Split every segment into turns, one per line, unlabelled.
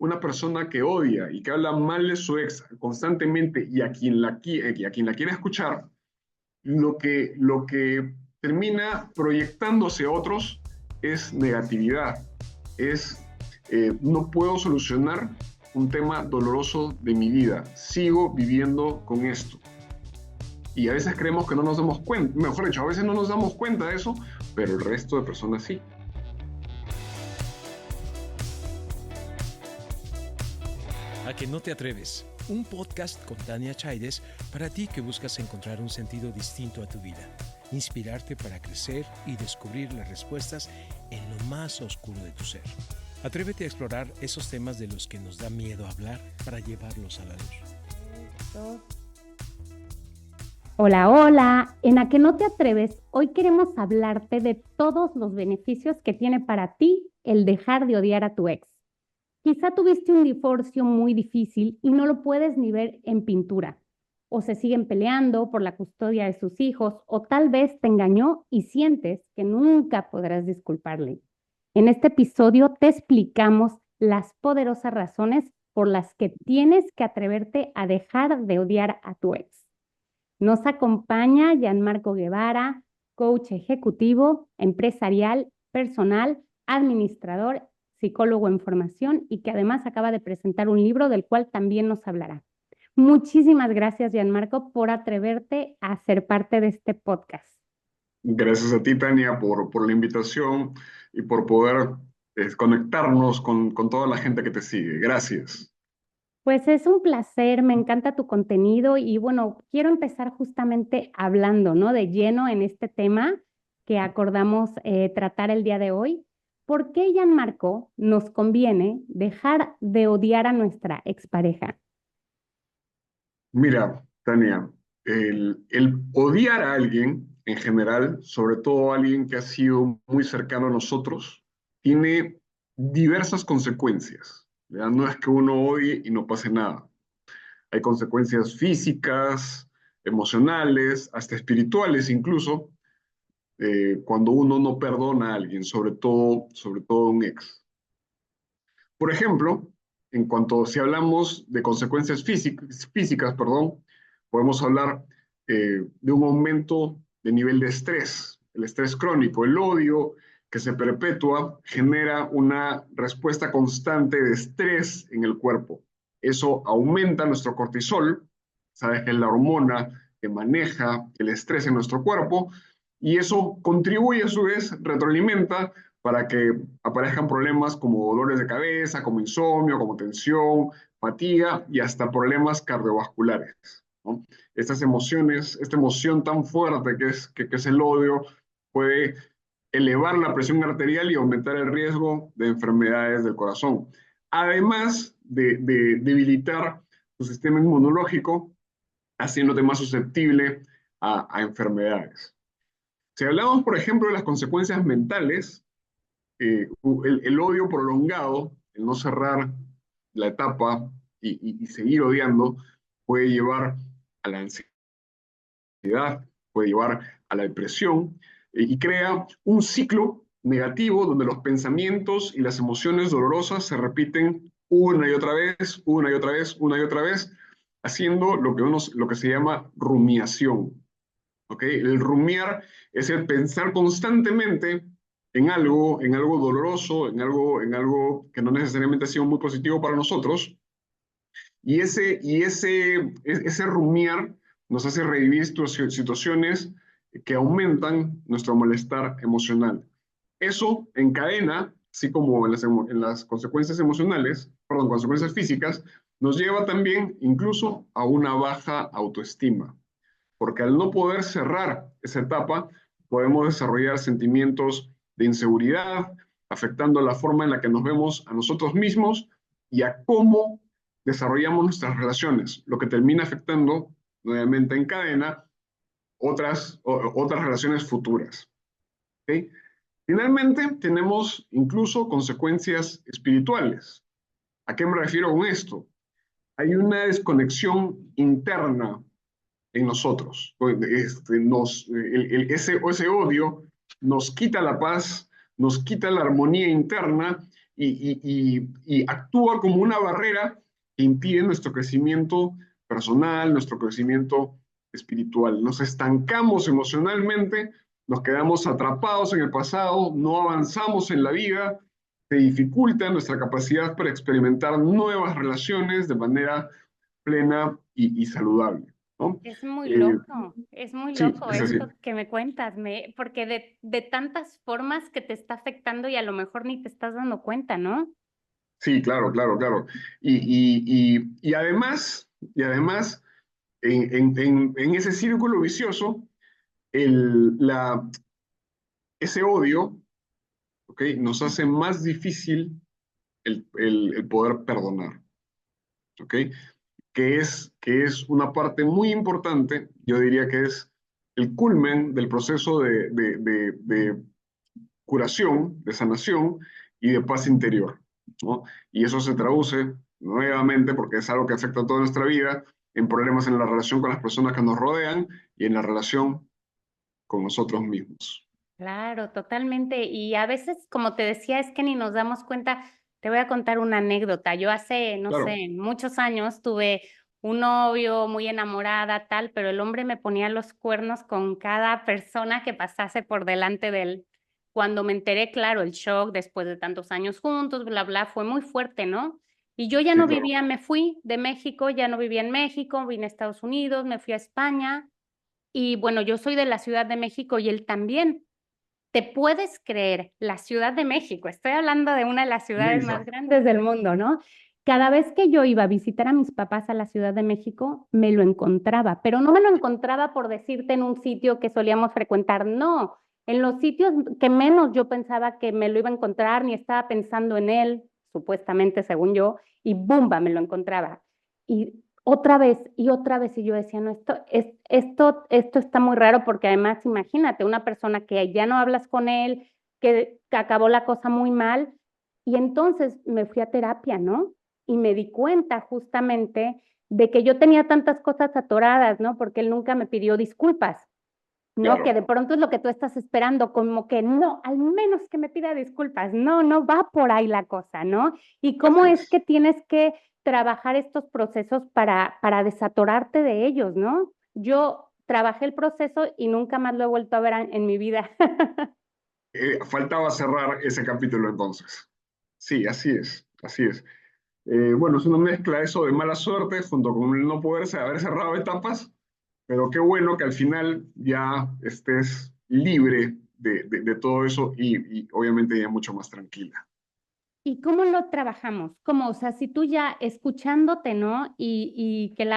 una persona que odia y que habla mal de su ex constantemente y a quien y a quien la quiere escuchar, lo que termina proyectándose a otros es negatividad, es no puedo solucionar un tema doloroso de mi vida, sigo viviendo con esto. Y a veces creemos que no nos damos cuenta, mejor dicho, a veces no nos damos cuenta de eso, pero el resto de personas sí.
A que no te atreves, un podcast con Tania Chaides para ti que buscas encontrar un sentido distinto a tu vida, inspirarte para crecer y descubrir las respuestas en lo más oscuro de tu ser. Atrévete a explorar esos temas de los que nos da miedo hablar para llevarlos a la luz.
Hola, hola. En A que no te atreves, hoy queremos hablarte de todos los beneficios que tiene para ti el dejar de odiar a tu ex. Quizá tuviste un divorcio muy difícil y no lo puedes ni ver en pintura, o se siguen peleando por la custodia de sus hijos, o tal vez te engañó y sientes que nunca podrás disculparle. En este episodio te explicamos las poderosas razones por las que tienes que atreverte a dejar de odiar a tu ex. Nos acompaña Gianmarco Guevara, coach ejecutivo, empresarial, personal, administrador, psicólogo en formación y que además acaba de presentar un libro del cual también nos hablará. Muchísimas gracias, Gianmarco, por atreverte a ser parte de este podcast.
Gracias a ti, Tania, por la invitación y por poder conectarnos con toda la gente que te sigue. Gracias.
Pues es un placer, me encanta tu contenido y bueno, quiero empezar justamente hablando, ¿no? De lleno en este tema que acordamos tratar el día de hoy. ¿Por qué, Gianmarco, nos conviene dejar de odiar a nuestra expareja?
Mira, Tania, el odiar a alguien en general, sobre todo a alguien que ha sido muy cercano a nosotros, tiene diversas consecuencias, ¿verdad? No es que uno odie y no pase nada. Hay consecuencias físicas, emocionales, hasta espirituales incluso, cuando uno no perdona a alguien, sobre todo un ex. Por ejemplo, en cuanto si hablamos de consecuencias físicas, perdón, podemos hablar de un aumento de nivel de estrés, el estrés crónico, el odio que se perpetúa genera una respuesta constante de estrés en el cuerpo. Eso aumenta nuestro cortisol, sabes que es la hormona que maneja el estrés en nuestro cuerpo, y eso contribuye a su vez, retroalimenta para que aparezcan problemas como dolores de cabeza, como insomnio, como tensión, fatiga y hasta problemas cardiovasculares, ¿no? Estas emociones, esta emoción tan fuerte que es el odio, puede elevar la presión arterial y aumentar el riesgo de enfermedades del corazón. Además de debilitar tu sistema inmunológico, haciéndote más susceptible a enfermedades. Si hablamos, por ejemplo, de las consecuencias mentales, el odio prolongado, el no cerrar la etapa y seguir odiando, puede llevar a la ansiedad, puede llevar a la depresión y crea un ciclo negativo donde los pensamientos y las emociones dolorosas se repiten una y otra vez, una y otra vez, una y otra vez, haciendo lo que se llama rumiación. ¿Okay? El rumiar es el pensar constantemente en algo doloroso, en algo que no necesariamente ha sido muy positivo para nosotros, ese rumiar nos hace revivir situaciones que aumentan nuestro malestar emocional. Eso encadena, así como en las consecuencias emocionales, perdón, consecuencias físicas, nos lleva también incluso a una baja autoestima, porque al no poder cerrar esa etapa, podemos desarrollar sentimientos de inseguridad, afectando la forma en la que nos vemos a nosotros mismos y a cómo desarrollamos nuestras relaciones, lo que termina afectando, nuevamente en cadena, otras relaciones futuras. ¿Okay? Finalmente, tenemos incluso consecuencias espirituales. ¿A qué me refiero con esto? Hay una desconexión interna en nosotros. Ese odio nos quita la paz, nos quita la armonía interna y actúa como una barrera que impide nuestro crecimiento personal, nuestro crecimiento espiritual. Nos estancamos emocionalmente, nos quedamos atrapados en el pasado, no avanzamos en la vida, se dificulta nuestra capacidad para experimentar nuevas relaciones de manera plena y saludable, ¿no? Eh,
Es muy
sí,
loco
es así.
esto que me cuentas, porque de tantas formas que te está afectando y a lo mejor ni te estás dando cuenta, ¿no?
Sí, claro, claro, claro. Y además en ese círculo vicioso, el, la, ese odio, ¿ok? Nos hace más difícil el poder perdonar, ¿ok? Que es una parte muy importante, yo diría que es el culmen del proceso de curación, de sanación y de paz interior, ¿no? Y eso se traduce nuevamente, porque es algo que afecta a toda nuestra vida, en problemas en la relación con las personas que nos rodean y en la relación con nosotros mismos.
Claro, totalmente. Y a veces, como te decía, es que ni nos damos cuenta. Te voy a contar una anécdota. Yo hace, no
Claro,
sé, muchos años tuve un novio muy enamorada, tal, pero el hombre me ponía los cuernos con cada persona que pasase por delante de él. Cuando me enteré, claro, el shock después de tantos años juntos, bla, bla, fue muy fuerte, ¿no? Y yo ya
sí,
no
claro.
vivía, me fui de México, ya no vivía en México, vine a Estados Unidos, me fui a España. Y bueno, yo soy de la Ciudad de México y él también. ¿Te puedes creer? La Ciudad de México, estoy hablando de una de las ciudades
Inmensa.
más grandes del mundo, ¿no? Cada vez que yo iba a visitar a mis papás a la Ciudad de México, me lo encontraba, pero no me lo encontraba por decirte en un sitio que solíamos frecuentar, no, en los sitios que menos yo pensaba que me lo iba a encontrar, ni estaba pensando en él, supuestamente según yo, y ¡bumba! Me lo encontraba. Y otra vez, y yo decía, no, esto está muy raro porque además, imagínate, una persona que ya no hablas con él, que acabó la cosa muy mal, y entonces me fui a terapia, ¿no? Y me di cuenta justamente de que yo tenía tantas cosas atoradas, ¿no? Porque él nunca me pidió disculpas, ¿no? Que
Claro,
de pronto es lo que tú estás esperando, como que no, al menos que me pida disculpas. No, no va por ahí la cosa, ¿no? Y cómo
así
es
es.
que tienes que trabajar estos procesos para desatorarte de ellos, ¿no? Yo trabajé el proceso y nunca más lo he vuelto a ver en mi vida.
Faltaba cerrar ese capítulo entonces. Sí, así es, así es. Bueno, es una mezcla eso de mala suerte junto con el no poderse haber cerrado etapas, pero qué bueno que al final ya estés libre de todo eso y obviamente ya mucho más tranquila.
¿Y cómo lo trabajamos? ¿Cómo? O sea, si tú ya escuchándote, ¿no?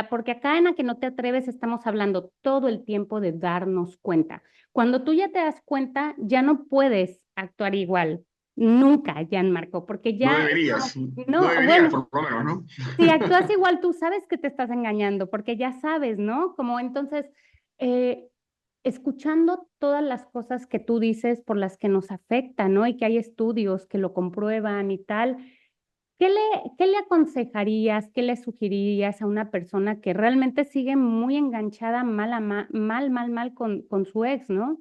Porque acá en A que no te atreves estamos hablando todo el tiempo de darnos cuenta. Cuando tú ya te das cuenta, ya no puedes actuar igual. Nunca, Marco, porque
No
ya es
deberías,
como,
no
no,
deberías
bueno,
por lo menos, ¿no?
si actúas igual, tú sabes que te estás engañando, porque ya sabes, ¿no? Como entonces, eh, escuchando todas las cosas que tú dices por las que nos afectan, ¿no? Y que hay estudios que lo comprueban y tal. ¿Qué le, qué le aconsejarías, qué le sugerirías a una persona que realmente sigue muy enganchada mal con su ex, ¿no?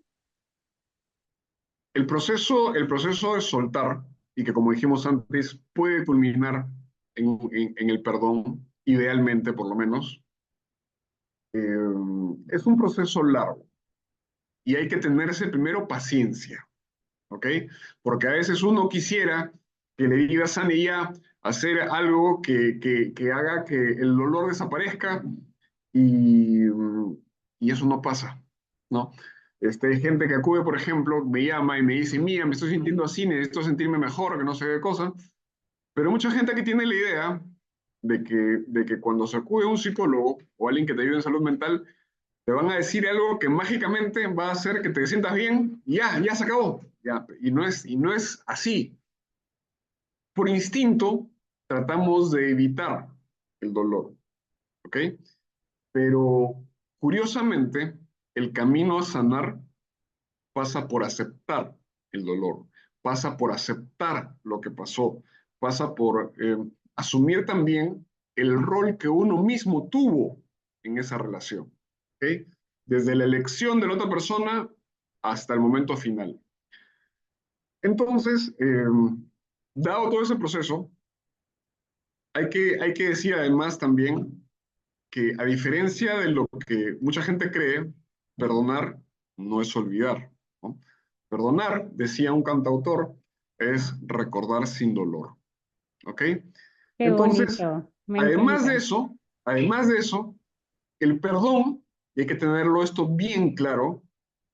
El proceso de soltar, y que como dijimos antes, puede culminar en el perdón, idealmente por lo menos, es un proceso largo y hay que tenerse primero paciencia, ¿ok? Porque a veces uno quisiera que le diga a Sani ya hacer algo que haga que el dolor desaparezca y eso no pasa, ¿no? Hay gente que acude, por ejemplo, me llama y me dice, mira, me estoy sintiendo así, necesito sentirme mejor, que no sé qué cosa, pero mucha gente que tiene la idea de que cuando se acude a un psicólogo o alguien que te ayude en salud mental, te van a decir algo que mágicamente va a hacer que te sientas bien y ya se acabó. Ya, y no es así. Por instinto, tratamos de evitar el dolor, ¿ok? Pero curiosamente, el camino a sanar pasa por aceptar el dolor, pasa por aceptar lo que pasó, pasa por asumir también el rol que uno mismo tuvo en esa relación, ¿ok? Desde la elección de la otra persona hasta el momento final. Entonces, Dado todo ese proceso, hay que decir además también que a diferencia de lo que mucha gente cree, perdonar no es olvidar, ¿no? Perdonar, decía un cantautor, es recordar sin dolor, ¿ok?
Qué
Entonces,
bonito, me
además de
encanta.
eso, además de eso, el perdón, y hay que tenerlo esto bien claro,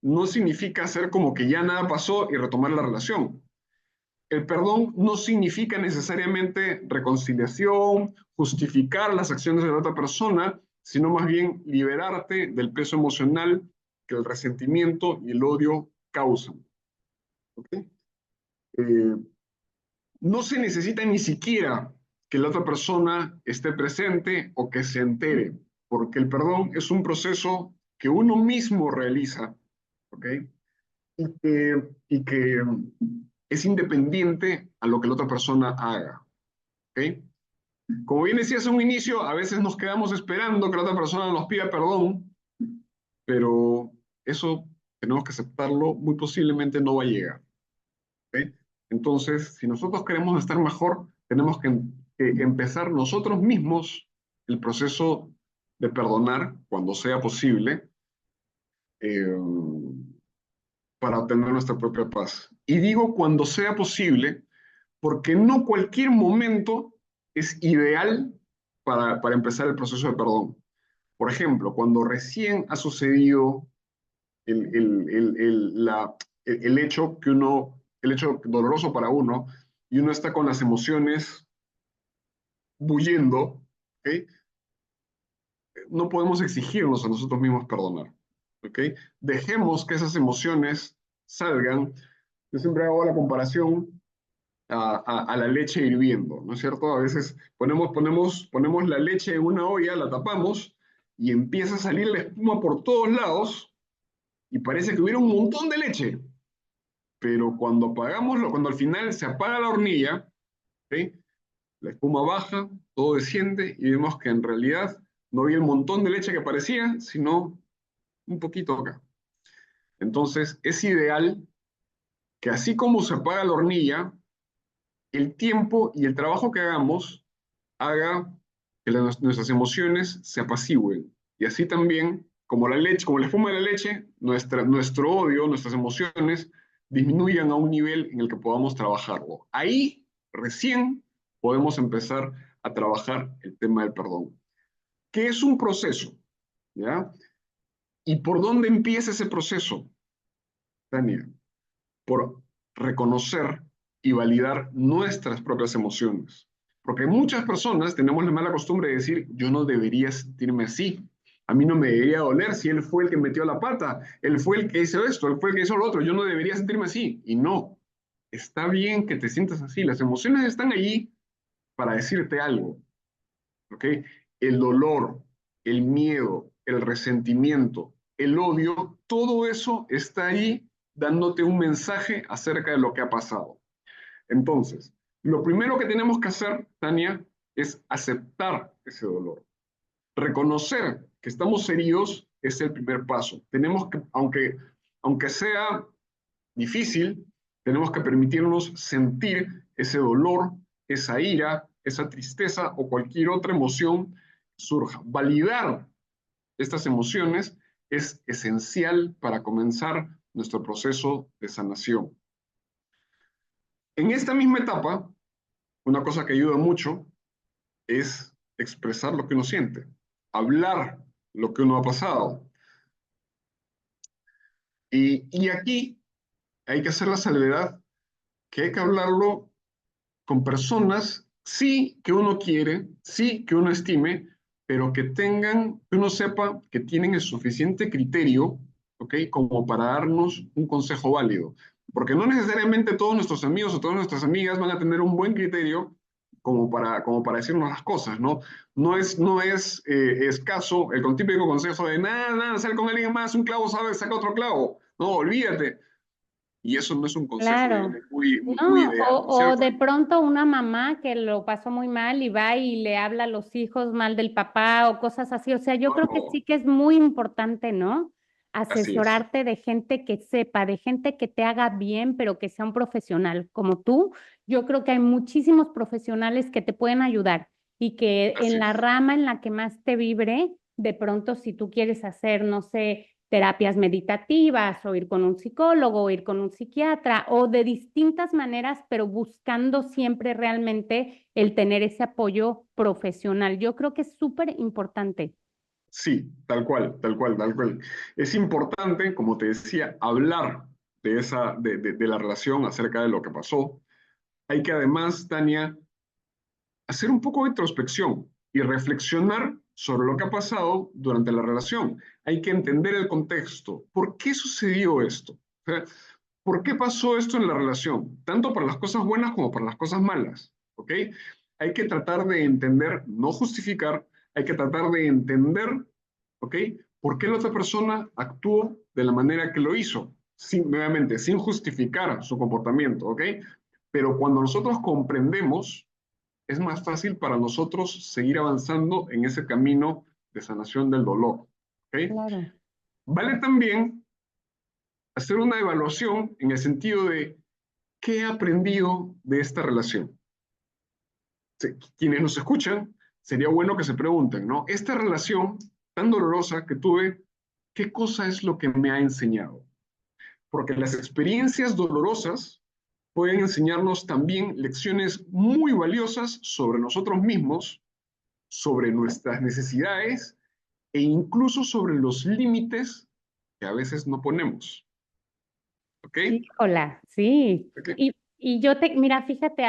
no significa hacer como que ya nada pasó y retomar la relación. El perdón no significa necesariamente reconciliación, justificar las acciones de la otra persona, sino más bien liberarte del peso emocional que el resentimiento y el odio causan. ¿Ok? Eh, no se necesita ni siquiera que la otra persona esté presente o que se entere, porque el perdón es un proceso que uno mismo realiza, ¿ok? Y que es independiente a lo que la otra persona haga, ¿ok? Como bien decías en un inicio, a veces nos quedamos esperando que la otra persona nos pida perdón, pero eso tenemos que aceptarlo, muy posiblemente no va a llegar, ¿ok? Entonces, si nosotros queremos estar mejor, tenemos que empezar nosotros mismos el proceso de perdonar cuando sea posible, eh, para obtener nuestra propia paz. Y digo cuando sea posible, porque no cualquier momento es ideal para empezar el proceso de perdón. Por ejemplo, cuando recién ha sucedido el, el, el, el, la, el hecho que uno, el hecho doloroso para uno, y uno está con las emociones bulliendo, ¿ok? No podemos exigirnos a nosotros mismos perdonar, ¿ok? Dejemos que esas emociones salgan. Yo siempre hago la comparación a la leche hirviendo, ¿no es cierto? A veces ponemos la leche en una olla, la tapamos y empieza a salir la espuma por todos lados y parece que hubiera un montón de leche, pero cuando al final se apaga la hornilla, ¿sí? La espuma baja, todo desciende y vemos que en realidad no había el montón de leche que parecía, sino un poquito acá. Entonces es ideal que así como se apaga la hornilla, el tiempo y el trabajo que hagamos haga que nuestras emociones se apacigüen. Y así también, como la leche, como la espuma de la leche, nuestro odio, nuestras emociones disminuyan a un nivel en el que podamos trabajarlo. Ahí recién podemos empezar a trabajar el tema del perdón, que es un proceso, ¿ya? ¿Y por dónde empieza ese proceso, Daniel? Por reconocer y validar nuestras propias emociones. Porque muchas personas tenemos la mala costumbre de decir, yo no debería sentirme así, a mí no me debería doler si él fue el que metió la pata, él fue el que hizo esto, él fue el que hizo lo otro, yo no debería sentirme así. Y no, está bien que te sientas así, las emociones están allí para decirte algo, ¿ok? El dolor, el miedo, el resentimiento, el odio, todo eso está ahí dándote un mensaje acerca de lo que ha pasado. Entonces, lo primero que tenemos que hacer, Tania, es aceptar ese dolor. Reconocer que estamos heridos es el primer paso. Tenemos que, aunque sea difícil, tenemos que permitirnos sentir ese dolor, esa ira, esa tristeza o cualquier otra emoción que surja. Validar estas emociones es esencial para comenzar nuestro proceso de sanación. En esta misma etapa, una cosa que ayuda mucho es expresar lo que uno siente, hablar lo que uno ha pasado. Y aquí hay que hacer la salvedad que hay que hablarlo con personas, sí que uno quiere, sí que uno estime, pero que uno sepa que tienen el suficiente criterio, ¿ok? Como para darnos un consejo válido. Porque no necesariamente todos nuestros amigos o todas nuestras amigas van a tener un buen criterio como para decirnos las cosas, ¿no? No es escaso el típico consejo de nada, nada, sal con alguien más, un clavo sabe, saca otro clavo. No, olvídate. Y eso no es un consejo,
Claro.
digamos, muy
No,
ideal, ¿no es
o
cierto?
de pronto una mamá que lo pasó muy mal y va y le habla a los hijos mal del papá o cosas así. O sea, yo creo que
No,
sí que es muy importante, ¿no?
Así es.
asesorarte de gente que sepa, de gente que te haga bien, pero que sea un profesional como tú. Yo creo que hay muchísimos profesionales que te pueden ayudar y que en
Así
la
es.
rama en la que más te vibre, de pronto si tú quieres hacer, no sé, terapias meditativas o ir con un psicólogo o ir con un psiquiatra o de distintas maneras, pero buscando siempre realmente el tener ese apoyo profesional. Yo creo que es súper importante.
Sí, tal cual, tal cual, tal cual. Es importante, como te decía, hablar de la relación acerca de lo que pasó. Hay que además, Tania, hacer un poco de introspección y reflexionar sobre lo que ha pasado durante la relación. Hay que entender el contexto. ¿Por qué sucedió esto? O sea, ¿por qué pasó esto en la relación? Tanto para las cosas buenas como para las cosas malas. ¿Ok? Hay que tratar de entender, no justificar, hay que tratar de entender, ¿ok? ¿Por qué la otra persona actuó de la manera que lo hizo? Sin, nuevamente, sin justificar su comportamiento, ¿ok? Pero cuando nosotros comprendemos, es más fácil para nosotros seguir avanzando en ese camino de sanación del dolor. ¿Ok?
Claro.
Vale también hacer una evaluación en el sentido de qué he aprendido de esta relación. Quienes nos escuchan, sería bueno que se pregunten, ¿no? Esta relación tan dolorosa que tuve, ¿qué cosa es lo que me ha enseñado? Porque las experiencias dolorosas pueden enseñarnos también lecciones muy valiosas sobre nosotros mismos, sobre nuestras necesidades e incluso sobre los límites que a veces no ponemos. ¿Ok?
Híjola, sí.
¿Ok?
Y mira, fíjate,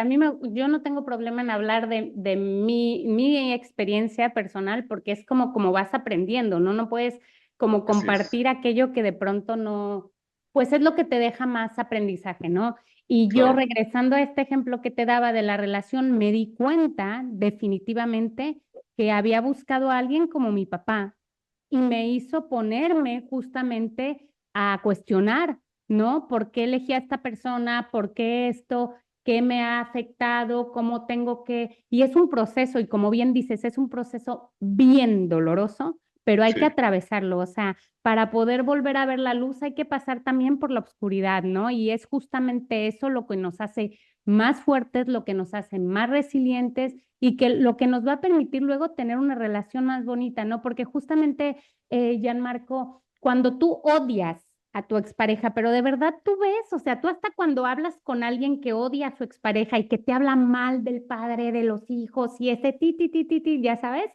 yo no tengo problema en hablar de mi experiencia personal porque es como vas aprendiendo, ¿no? No puedes como
Así es.
compartir aquello que de pronto no, pues es lo que te deja más aprendizaje, ¿no? Y yo
Claro.
regresando a este ejemplo que te daba de la relación, me di cuenta definitivamente que había buscado a alguien como mi papá y me hizo ponerme justamente a cuestionar, ¿no? ¿Por qué elegí a esta persona? ¿Por qué esto? ¿Qué me ha afectado? ¿Cómo tengo que...? Y es un proceso, y como bien dices, es un proceso bien doloroso, pero hay que
Sí,
atravesarlo, o sea, para poder volver a ver la luz hay que pasar también por la oscuridad, ¿no? Y es justamente eso lo que nos hace más fuertes, lo que nos hace más resilientes y que lo que nos va a permitir luego tener una relación más bonita, ¿no? Porque justamente, Gianmarco, cuando tú odias a tu expareja, pero de verdad tú ves, o sea, tú hasta cuando hablas con alguien que odia a su expareja y que te habla mal del padre, de los hijos y ese ti, ya sabes,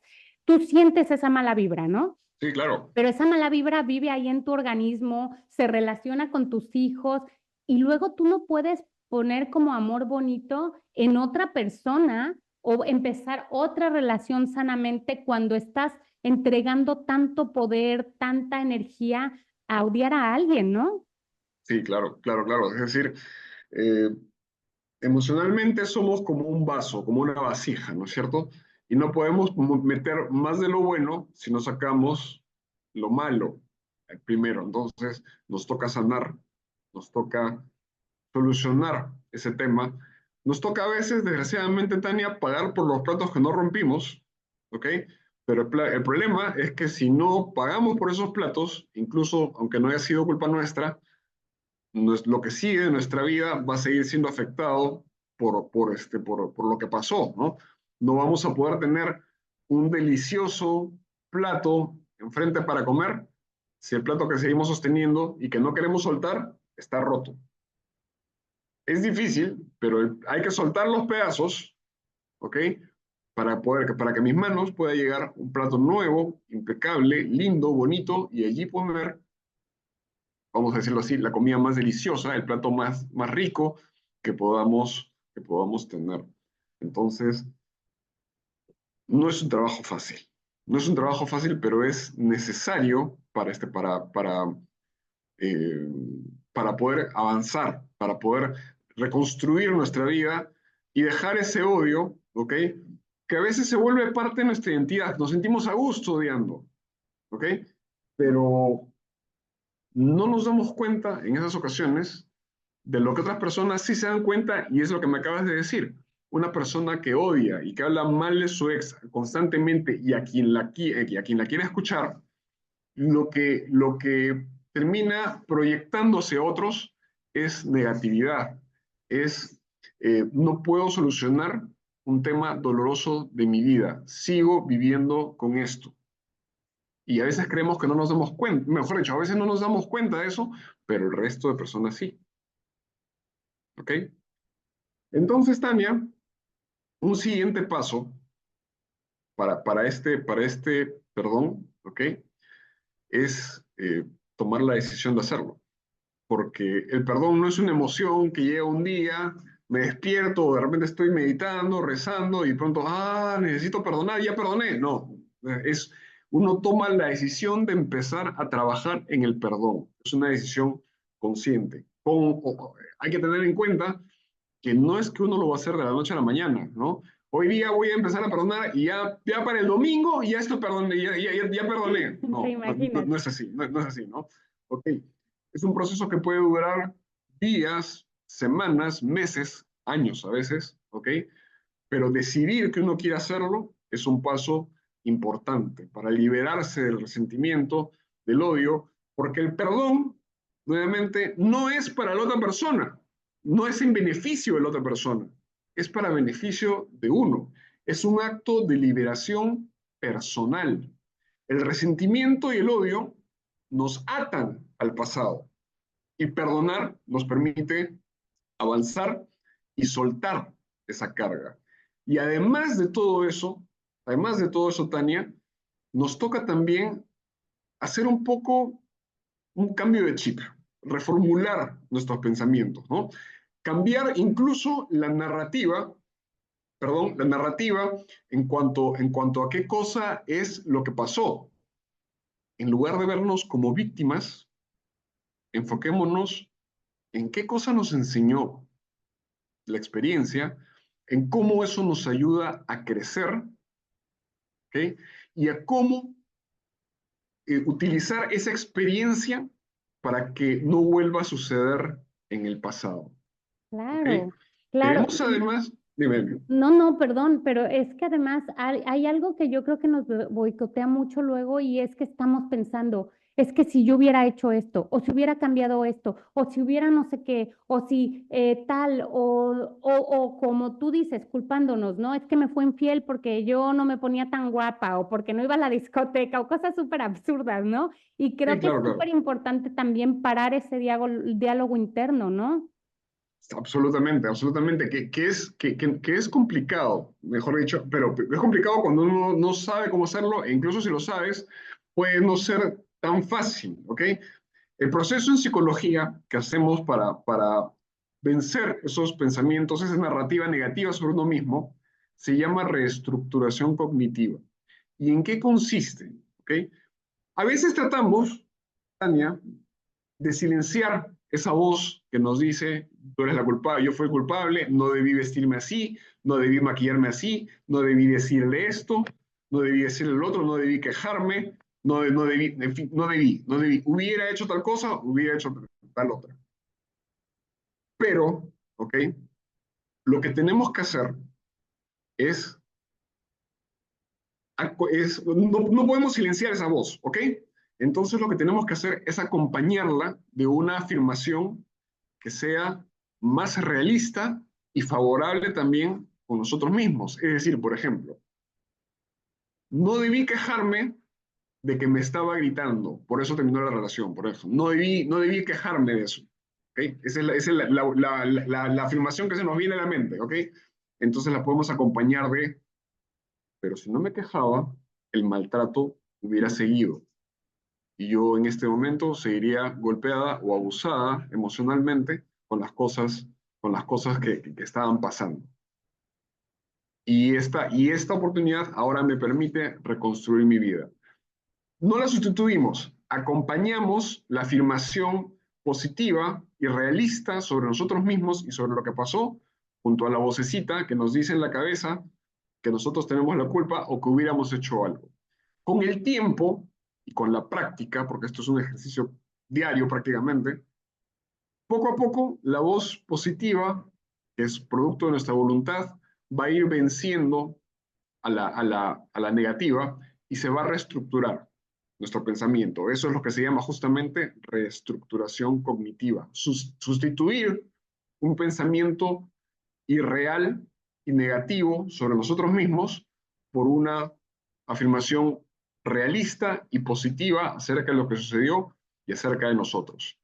tú sientes esa mala vibra, ¿no?
sí, claro.
Pero esa mala vibra vive ahí en tu organismo, se relaciona con tus hijos y luego tú no puedes poner como amor bonito en otra persona o empezar otra relación sanamente cuando estás entregando tanto poder, tanta energía a odiar a alguien, ¿no?
Sí, claro, claro, claro. Es decir, eh, emocionalmente somos como un vaso, como una vasija, ¿no es cierto? Y no podemos meter más de lo bueno si no sacamos lo malo primero. Entonces, nos toca sanar, nos toca solucionar ese tema. Nos toca a veces, desgraciadamente, Tania, pagar por los platos que no rompimos, ¿ok? Pero el problema es que si no pagamos por esos platos, incluso aunque no haya sido culpa nuestra, lo que sigue de nuestra vida va a seguir siendo afectado por lo que pasó, ¿no? No vamos a poder tener un delicioso plato enfrente para comer si el plato que seguimos sosteniendo y que no queremos soltar está roto. Es difícil, pero hay que soltar los pedazos, ¿ok? Para que a mis manos pueda llegar un plato nuevo, impecable, lindo, bonito, y allí poner, vamos a decirlo así, la comida más deliciosa, el plato más rico que podamos tener. Entonces, no es un trabajo fácil. No es un trabajo fácil, pero es necesario eh, para poder avanzar, para poder reconstruir nuestra vida y dejar ese odio, ¿ok? Que a veces se vuelve parte de nuestra identidad. Nos sentimos a gusto odiando, ¿ok? Pero no nos damos cuenta en esas ocasiones de lo que otras personas sí se dan cuenta y es lo que me acabas de decir. Una persona que odia y que habla mal de su ex constantemente y a quien la quiere escuchar, lo que termina proyectándose a otros es negatividad, es no puedo solucionar un tema doloroso de mi vida, sigo viviendo con esto. Y a veces creemos que no nos damos cuenta, mejor dicho, a veces no nos damos cuenta de eso, pero el resto de personas sí. ¿Ok? Entonces, Tania, un siguiente paso para este perdón, ¿ok? Es tomar la decisión de hacerlo. Porque el perdón no es una emoción que llega un día, me despierto, o de repente estoy meditando, rezando, y pronto, necesito perdonar, ya perdoné. No, es, uno toma la decisión de empezar a trabajar en el perdón. Es una decisión consciente. Hay que tener en cuenta que no es que uno lo va a hacer de la noche a la mañana, ¿no? Hoy día voy a empezar a perdonar y ya para el domingo ya estoy perdoné, ya perdoné.
¿Te
No,
imaginas?
no es así, no es así, ¿no? Ok, es un proceso que puede durar días, semanas, meses, años a veces, ¿ok? Pero decidir que uno quiere hacerlo es un paso importante para liberarse del resentimiento, del odio, porque el perdón, nuevamente, no es para la otra persona, no es en beneficio de la otra persona, es para beneficio de uno. Es un acto de liberación personal. El resentimiento y el odio nos atan al pasado y perdonar nos permite avanzar y soltar esa carga. Y además de todo eso, Tania, nos toca también hacer un poco un cambio de chip, reformular nuestros pensamientos, ¿no? Cambiar incluso la narrativa en cuanto a qué cosa es lo que pasó. En lugar de vernos como víctimas, enfoquémonos en qué cosa nos enseñó la experiencia, en cómo eso nos ayuda a crecer, ¿ok? Y a cómo utilizar esa experiencia para que no vuelva a suceder en el pasado, ¿ok?
Claro, claro.
Tenemos además, dime,
No, no, perdón, pero es que además hay algo que yo creo que nos boicotea mucho luego y es que estamos pensando, es que si yo hubiera hecho esto, o si hubiera cambiado esto, o si hubiera no sé qué, o si tal, o como tú dices, culpándonos, ¿no? Es que me fue infiel porque yo no me ponía tan guapa o porque no iba a la discoteca o cosas súper absurdas, ¿no? Y
sí,
creo que es
claro,
súper
claro.
importante también parar ese diálogo interno, ¿no?
Absolutamente, absolutamente, que es complicado, mejor dicho, pero es complicado cuando uno no sabe cómo hacerlo, e incluso si lo sabes, puede no ser tan fácil, ¿ok? El proceso en psicología que hacemos para vencer esos pensamientos, esa narrativa negativa sobre uno mismo, se llama reestructuración cognitiva. ¿Y en qué consiste? ¿Ok? A veces tratamos, Tania, de silenciar esa voz que nos dice, tú eres la culpable, yo fui el culpable, no debí vestirme así, no debí maquillarme así, no debí decirle esto, no debí decirle el otro, no debí quejarme, no debí, en fin, no debí. Hubiera hecho tal cosa, hubiera hecho tal otra. Pero, ¿ok? Lo que tenemos que hacer es, no podemos silenciar esa voz, ¿ok? Entonces lo que tenemos que hacer es acompañarla de una afirmación que sea más realista y favorable también con nosotros mismos. Es decir, por ejemplo, no debí quejarme de que me estaba gritando, por eso terminó la relación, por eso. No debí quejarme de eso. ¿Okay? Esa es la afirmación que se nos viene a la mente. ¿Ok? Entonces la podemos acompañar de, pero si no me quejaba, el maltrato hubiera seguido. Y yo en este momento seguiría golpeada o abusada emocionalmente con las cosas que estaban pasando. Y esta oportunidad ahora me permite reconstruir mi vida. No la sustituimos, acompañamos la afirmación positiva y realista sobre nosotros mismos y sobre lo que pasó, junto a la vocecita que nos dice en la cabeza que nosotros tenemos la culpa o que hubiéramos hecho algo. Con el tiempo y con la práctica, porque esto es un ejercicio diario prácticamente, poco a poco la voz positiva, que es producto de nuestra voluntad, va a ir venciendo a la negativa y se va a reestructurar. nuestro pensamiento. Eso es lo que se llama justamente reestructuración cognitiva. Sustituir un pensamiento irreal y negativo sobre nosotros mismos por una afirmación realista y positiva acerca de lo que sucedió y acerca de nosotros.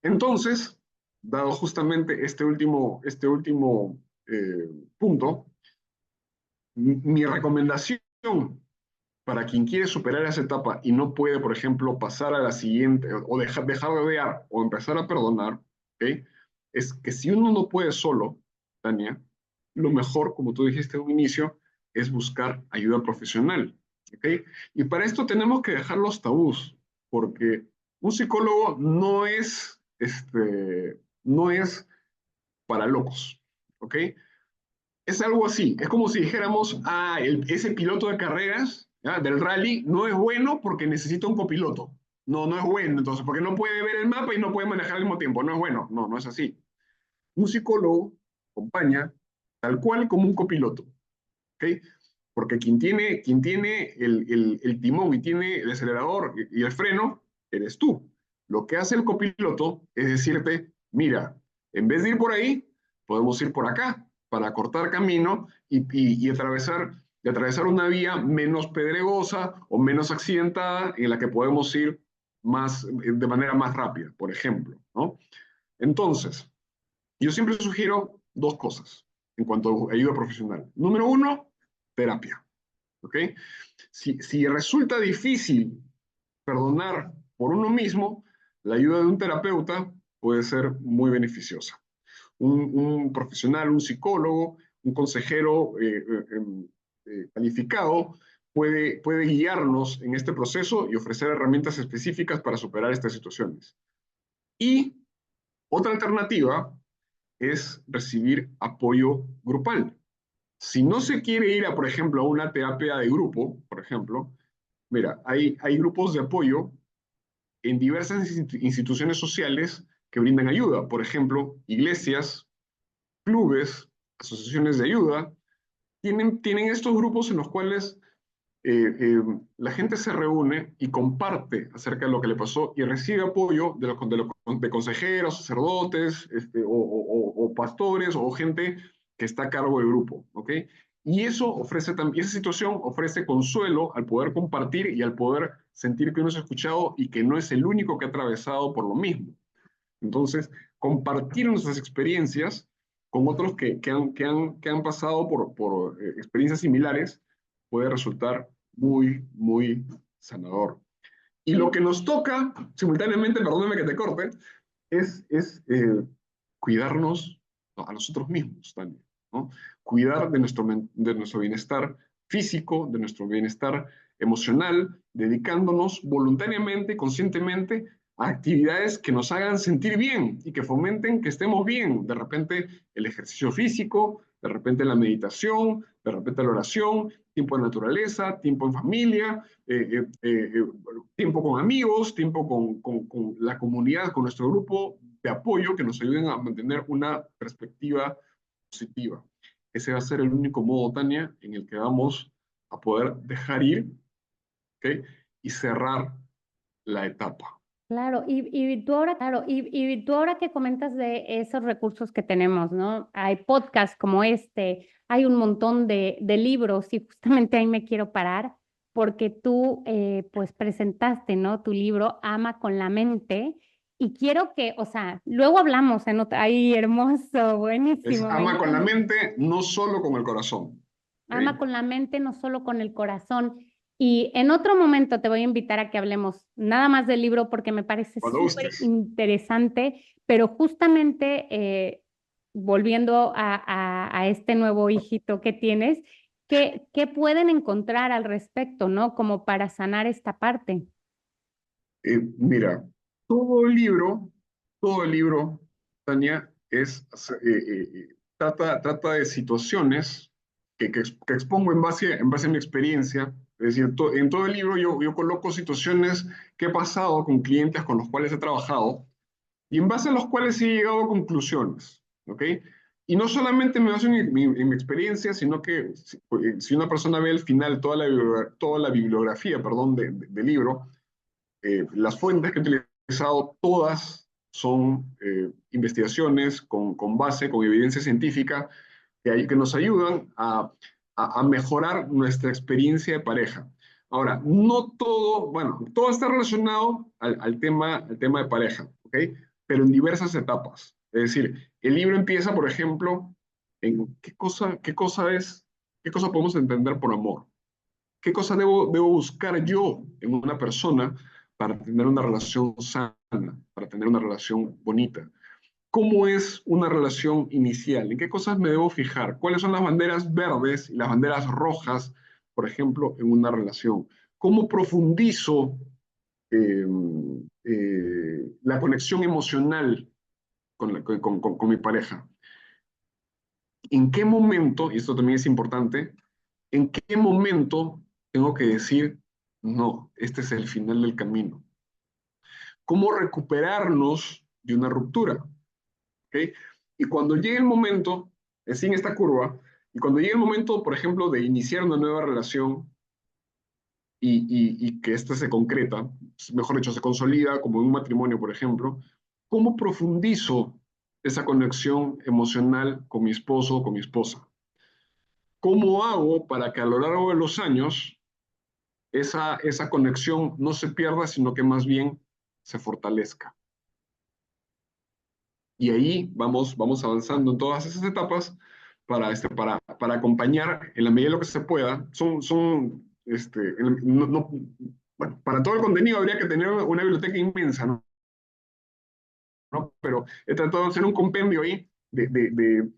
Entonces, dado justamente este último punto, mi recomendación para quien quiere superar esa etapa y no puede, por ejemplo, pasar a la siguiente, o dejar de odiar, o empezar a perdonar, ¿okay? Es que si uno no puede solo, Tania, lo mejor, como tú dijiste en un inicio, es buscar ayuda profesional, ¿okay? Y para esto tenemos que dejar los tabús, porque un psicólogo no es para locos, ¿ok? Es algo así, es como si dijéramos, ese piloto de carreras, ¿ya?, del rally no es bueno porque necesita un copiloto. No, no es bueno, entonces, porque no puede ver el mapa y no puede manejar al mismo tiempo. No es bueno, no, no es así. Un psicólogo acompaña tal cual como un copiloto, ¿ok? Porque quien tiene el timón y tiene el acelerador y el freno, eres tú. Lo que hace el copiloto es decirte, mira, en vez de ir por ahí, podemos ir por acá para cortar camino y atravesar una vía menos pedregosa o menos accidentada en la que podemos ir de manera más rápida, por ejemplo, ¿no? Entonces, yo siempre sugiero dos cosas en cuanto a ayuda profesional. Número uno, terapia. ¿Ok? Si resulta difícil perdonar por uno mismo, la ayuda de un terapeuta puede ser muy beneficiosa. Un profesional, un psicólogo, un consejero calificado puede guiarnos en este proceso y ofrecer herramientas específicas para superar estas situaciones. Y otra alternativa es recibir apoyo grupal. Si no se quiere ir por ejemplo, a una terapia de grupo, por ejemplo, mira, hay grupos de apoyo en diversas instituciones sociales que brindan ayuda. Por ejemplo, iglesias, clubes, asociaciones de ayuda, tienen estos grupos en los cuales la gente se reúne y comparte acerca de lo que le pasó y recibe apoyo de consejeros, sacerdotes, o pastores o gente que está a cargo del grupo, ¿ok? Y eso ofrece también, esa situación ofrece consuelo al poder compartir y al poder sentir que uno es escuchado y que no es el único que ha atravesado por lo mismo. Entonces, compartir nuestras experiencias con otros que han pasado por experiencias similares puede resultar muy, muy sanador. Y lo que nos toca, simultáneamente, perdóname que te corte, es cuidarnos, ¿no?, a nosotros mismos también, ¿no? Cuidar de nuestro bienestar físico, de nuestro bienestar emocional, dedicándonos voluntariamente, conscientemente a actividades que nos hagan sentir bien y que fomenten que estemos bien. De repente el ejercicio físico, de repente la meditación, de repente la oración, tiempo de naturaleza, tiempo en familia, tiempo con amigos, tiempo con la comunidad, con nuestro grupo de apoyo que nos ayuden a mantener una perspectiva positiva. Ese va a ser el único modo, Tania, en el que vamos a poder dejar ir, ¿okay?, y cerrar la etapa.
Claro, y tú ahora que comentas de esos recursos que tenemos, ¿no? Hay podcasts como este, hay un montón de libros y justamente ahí me quiero parar porque tú pues presentaste, ¿no?, tu libro Ama con la mente y quiero que, o sea, luego hablamos ahí hermoso,
Es
buenísimo, me
ama con la
encanta.
mente, no solo con el corazón.
Ama
¿Okay?
con la mente, no solo con el corazón. Y en otro momento te voy a invitar a que hablemos nada más del libro porque me parece
Cuando
súper
gustes.
interesante, pero justamente volviendo a este nuevo hijito que tienes, ¿qué pueden encontrar al respecto, ¿no? Como para sanar esta parte.
Mira, todo el libro, Tania, trata de situaciones que expongo en base a mi experiencia. Es decir, en todo el libro yo coloco situaciones que he pasado con clientes con los cuales he trabajado y en base a los cuales he llegado a conclusiones, ¿ok? Y no solamente me baso en mi experiencia, sino que si una persona ve al final toda la bibliografía, perdón, del libro, las fuentes que he utilizado, todas son investigaciones con base, con evidencia científica, que nos ayudan a mejorar nuestra experiencia de pareja. Ahora, no todo, bueno, todo está relacionado al tema de pareja, ¿ok? Pero en diversas etapas. Es decir, el libro empieza, por ejemplo, en qué cosa podemos entender por amor. ¿Qué cosa debo buscar yo en una persona para tener una relación sana, para tener una relación bonita? ¿Cómo es una relación inicial? ¿En qué cosas me debo fijar? ¿Cuáles son las banderas verdes y las banderas rojas, por ejemplo, en una relación? ¿Cómo profundizo eh, la conexión emocional con mi pareja? ¿En qué momento, y esto también es importante, en qué momento tengo que decir, no, este es el final del camino? ¿Cómo recuperarnos de una ruptura? ¿Ok? Y cuando llegue el momento, es en esta curva, y cuando llegue el momento, por ejemplo, de iniciar una nueva relación y que ésta se concreta, mejor dicho, se consolida como en un matrimonio, por ejemplo, ¿cómo profundizo esa conexión emocional con mi esposo o con mi esposa? ¿Cómo hago para que a lo largo de los años esa conexión no se pierda, sino que más bien se fortalezca? Y ahí vamos avanzando en todas esas etapas para acompañar en la medida de lo que se pueda. Bueno, para todo el contenido habría que tener una biblioteca inmensa, ¿no? Pero he tratado de hacer un compendio ahí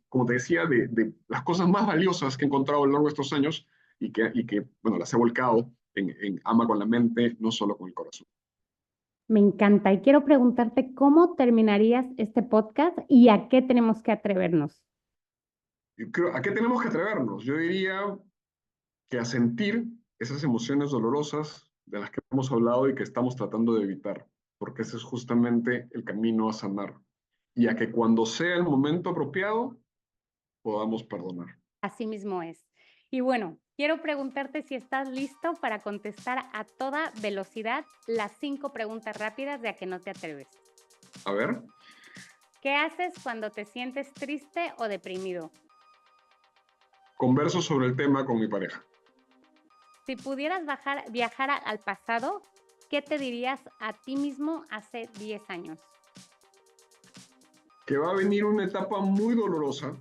como te decía, de las cosas más valiosas que he encontrado a lo largo de estos años y que bueno, las he volcado en Ama con la mente, no solo con el corazón.
Me encanta y quiero preguntarte cómo terminarías este podcast y a qué tenemos que atrevernos.
¿A qué tenemos que atrevernos? Yo diría que a sentir esas emociones dolorosas de las que hemos hablado y que estamos tratando de evitar, porque ese es justamente el camino a sanar. Y a que cuando sea el momento apropiado, podamos perdonar.
Así mismo es. Y bueno, quiero preguntarte si estás listo para contestar a toda velocidad las 5 preguntas rápidas de a que no te atreves.
A ver,
¿Qué haces cuando te sientes triste o deprimido?
converso sobre el tema con mi pareja.
Si pudieras viajar al pasado, ¿qué te dirías a ti mismo hace 10 años?
Que va a venir una etapa muy dolorosa,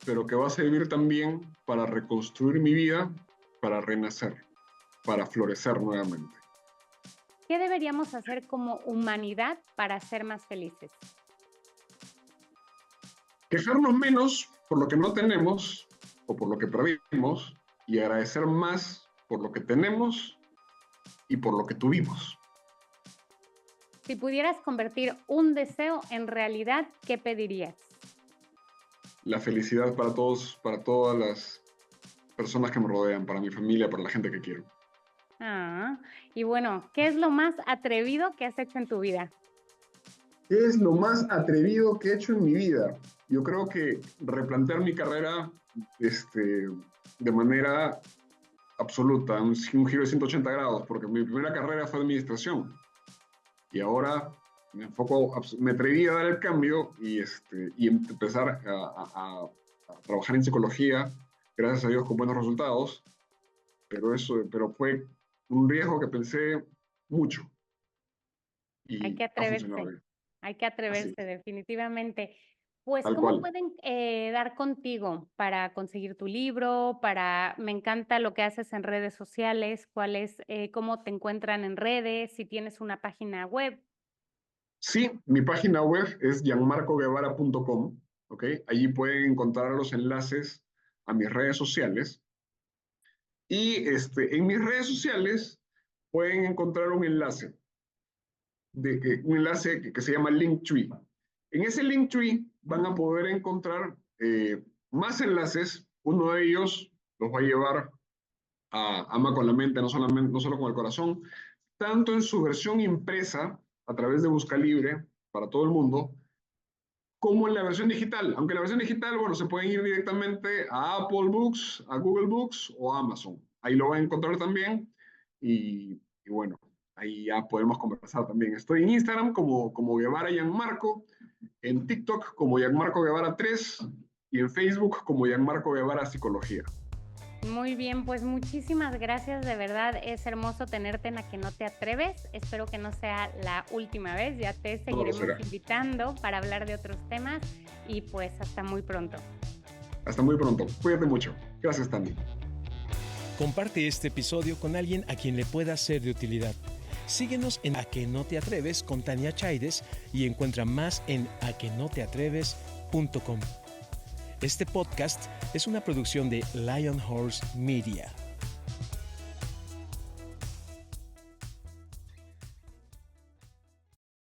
pero que va a servir también para reconstruir mi vida, para renacer, para florecer nuevamente.
¿Qué deberíamos hacer como humanidad para ser más felices?
Quejarnos menos por lo que no tenemos o por lo que perdimos y agradecer más por lo que tenemos y por lo que tuvimos.
Si pudieras convertir un deseo en realidad, ¿qué pedirías?
La felicidad para todos, para todas las personas que me rodean, para mi familia, para la gente que quiero.
Ah, y bueno, ¿qué es lo más atrevido que has hecho en tu vida?
¿Qué es lo más atrevido que he hecho en mi vida? Yo creo que replantear mi carrera de manera absoluta, un giro de 180 grados, porque mi primera carrera fue administración y ahora me atreví a dar el cambio y empezar a trabajar en psicología, gracias a Dios con buenos resultados, pero fue un riesgo que pensé mucho
Hay
y
que
ha funcionado
atreverse,
bien.
hay que
Así
atreverse
es,
definitivamente. Pues,
tal
¿cómo
cual.
pueden dar contigo para conseguir tu libro? Me encanta lo que haces en redes sociales, cómo te encuentran en redes, si tienes una página web.
Sí, mi página web es gianmarcoguevara.com, ¿ok? Allí pueden encontrar los enlaces a mis redes sociales. Y en mis redes sociales pueden encontrar un enlace que se llama Linktree. En ese Linktree van a poder encontrar más enlaces. Uno de ellos los va a llevar a Ama con la mente, no solo con el corazón, tanto en su versión impresa a través de Busca Libre para todo el mundo, como en la versión digital. Aunque en la versión digital, bueno, se pueden ir directamente a Apple Books, a Google Books o a Amazon. Ahí lo van a encontrar también y bueno, ahí ya podemos conversar también. Estoy en Instagram como Guevara Gianmarco, en TikTok como Gianmarco Guevara 3 y en Facebook como Gianmarco Guevara Psicología.
Muy bien, pues muchísimas gracias, de verdad es hermoso tenerte en A Que No Te Atreves. Espero que no sea la última vez, ya te seguiremos invitando para hablar de otros temas y pues hasta muy pronto.
Hasta muy pronto, cuídate mucho. Gracias, Tani.
Comparte este episodio con alguien a quien le pueda ser de utilidad. Síguenos en A Que No Te Atreves con Tania Chaides y encuentra más en aquenoteatreves.com. Este podcast es una producción de Lion Horse Media.